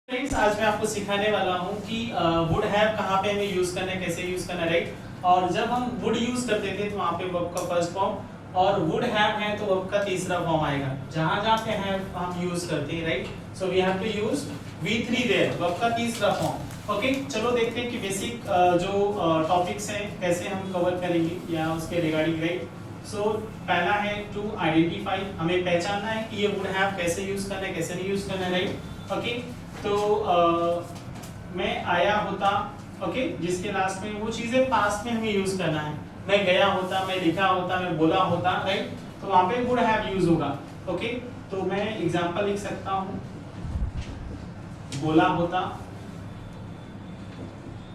Friends, आज मैं आपको सिखाने वाला हूँ कि वुड हैव कहाँ पे हमें यूज करना है, कैसे यूज करना है, राइट। और जब हम वुड यूज करते थे तो वहाँ पे वर्ब का फर्स्ट फॉर्म और वुड हैव है तो वर्ब का तीसरा फॉर्म आएगा। जहाँ जहाँ पे हैव हम यूज करते हैं, right. So we have to use V3 there, verb का तीसरा फॉर्म। ओके, चलो देखते हैं कि बेसिक जो टॉपिक्स हैं कैसे हम कवर करेंगे या उसके रिगार्डिंग, राइट। सो पहला है टू आइडेंटिफाई, हमें पहचानना है कि ये वुड हैव कैसे यूज करना है, कैसे नहीं यूज करना है, राइट। ओके, तो मैं आया होता, ओके, जिसके लास्ट में वो चीजें पास्ट में हमें यूज करना है। मैं गया होता, मैं लिखा होता, मैं बोला होता, राइट। तो वहां पे वुड हैव यूज होगा। ओके, तो मैं एग्जांपल लिख सकता हूं, बोला होता।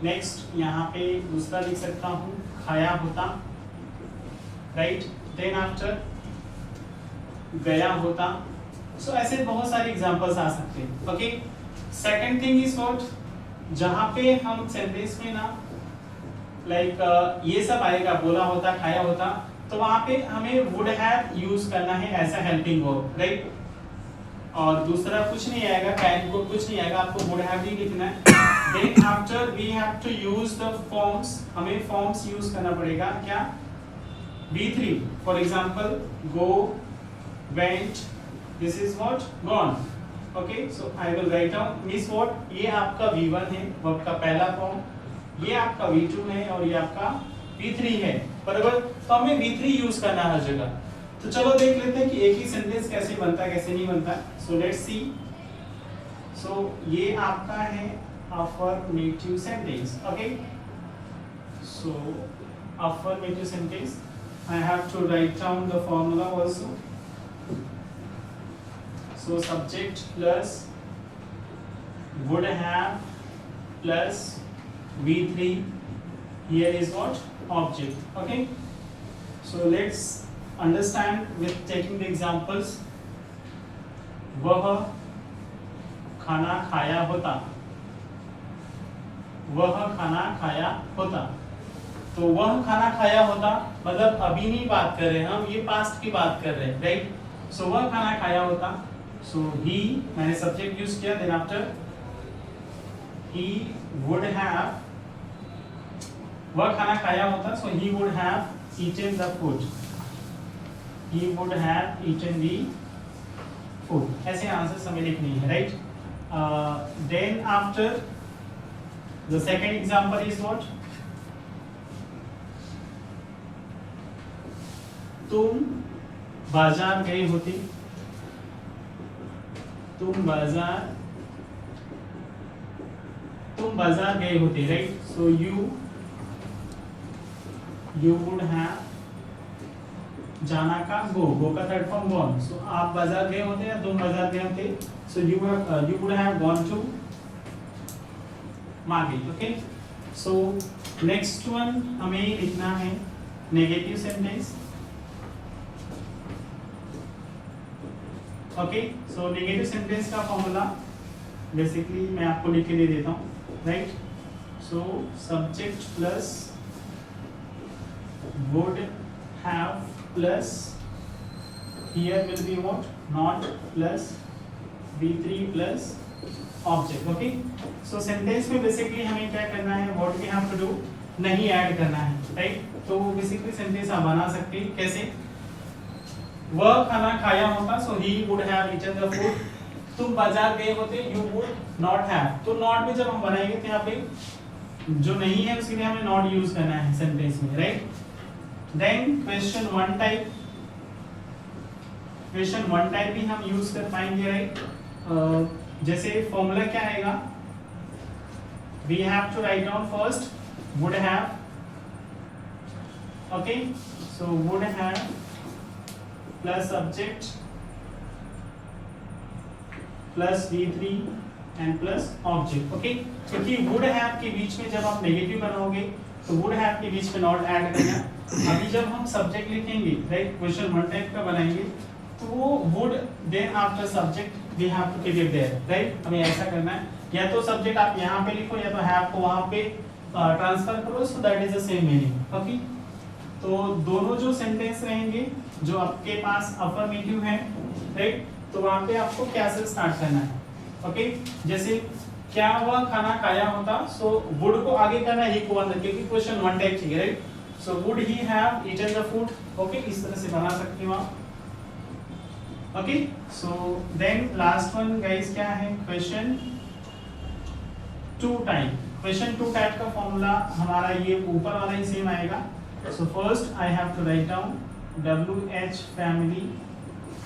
नेक्स्ट यहाँ पे दूसरा लिख सकता हूं, खाया होता, राइट। देन आफ्टर गया होता। सो ऐसे बहुत सारे एग्जांपल्स आ सकते हैं। Okay, second thing is what, जहां पे हम सेंटेंस में ना लाइक ये सब आएगा, बोला होता, खाया होता, तो वहां पे हमें वुड हैव यूज करना है as a helping verb, right. और दूसरा कुछ नहीं आएगा, कैन को कुछ नहीं आएगा, आपको वुड हैव ही लिखना है। Then after we have to use the forms, हमें फॉर्म्स यूज करना पड़ेगा। क्या? V3, for example go, went, this is what, gone. Okay, so I will write down miss what, ये आपका V1 है, वर्ब का पहला फॉर्म, ये आपका V2 है और ये आपका V3 है, बराबर। तो हमें V3 यूज करना है हर जगह। तो चलो देख लेते हैं कि एक ही सेंटेंस कैसे बनता है, कैसे नहीं बनता है। So let's see. सो ये आपका है affirmative sentence. Okay, so affirmative sentence, I have to write down the formula also. So subject plus would have plus V3, here is what, object. Okay, so let's understand with taking the examples. वह खाना खाया होता, वह खाना खाया होता। तो वह खाना खाया होता मतलब अभी नहीं बात कर रहे हैं हम, ये पास्ट की बात कर रहे हैं, राइट। सो वह खाना खाया होता, सो ही, मैंने सब्जेक्ट यूज किया, then after he would have, वह खाना खाया होता, so he would have eaten the food, he would have eaten the food. ऐसे आंसर हमें लिखनी है, right. Then after the second example is what, तुम बाजार गए होते, तुम बाजार गए होते, right. So you would have, जाना का गो का थर्ड फॉर्म गॉन। सो आप बाजार गए होते या तुम बाजार गए होते, so you would have gone to market. Okay, so next one हमें लिखना है negative sentence. Okay, so negative sentence का फॉर्मूला बेसिकली मैं आपको लिख के दे देता हूँ, right. So subject plus would have plus here will be what, not, plus V3 plus object. Okay, so sentence में बेसिकली हमें क्या करना है, what we have to do, नहीं ऐड करना है, राइट। तो बेसिकली सेंटेंस आप बना सकते हैं कैसे, वह खाना खाया होता, so he would have eaten the food. तुम बाजार गए होते, यू वुड नॉट हैव। तो नॉट भी जब हम बनाएंगे तो यहाँ पे जो नहीं है उसके लिए हमें नॉट यूज करना है सेंटेंस में, right. Then question one type, question one type भी हम यूज कर पाएंगे, राइट। जैसे फॉर्मूला क्या आएगा, we have to write down first would have, okay, so would have plus subject plus V3 and plus object. Okay, क्योंकि would have के बीच में जब आप नेगेटिव बनाओगे तो वुड हैव के बीच में नॉट ऐड करना। अभी जब हम सब्जेक्ट लिखेंगे, राइट, क्वेश्चन वन टाइप का बनाएंगे तो वो would, then after subject we have to keep it there, right. हमें ऐसा करना है, या तो सब्जेक्ट आप यहाँ पे लिखो या तो हैव को वहां पे ट्रांसफर करो, so that is the same meaning. Okay, तो दोनों जो सेंटेंस रहेंगे जो आपके पास अफर्मेटिव है, राइट, तो वहां पे आपको क्या से स्टार्ट करना है, ओके, जैसे क्या वह खाना खाया होता, सो वुड को आगे करना ही को अंदर, क्योंकि क्वेश्चन वन टाइप चाहिए, right. So would he have eaten the food, okay, इस तरह से बना सकते हो आप। Okay, so then last one guys क्या है, question two type. Question two type का फॉर्मूला हमारा ये ऊपर वाला ही सेम आएगा। So first I have to write down WH family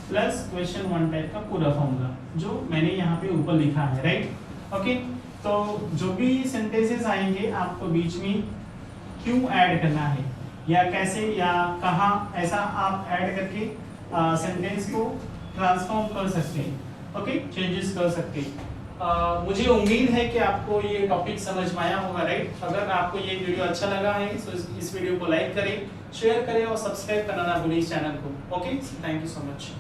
plus question one type का पूरा फॉर्मूला जो मैंने यहाँ पे ऊपर लिखा है, राइट। ओके, तो जो भी सेंटेंसेस आएंगे आपको बीच में क्यों ऐड करना है या कैसे या कहाँ, ऐसा आप ऐड करके सेंटेंस को ट्रांसफॉर्म कर सकते हैं, ओके, चेंजेस कर सकते हैं। मुझे उम्मीद है कि आपको ये टॉपिक समझ में आया होगा, राइट। अगर आपको ये वीडियो अच्छा लगा है तो इस वीडियो को लाइक करें, शेयर करें और सब्सक्राइब करना ना भूलें इस चैनल को। Okay, thank you so much.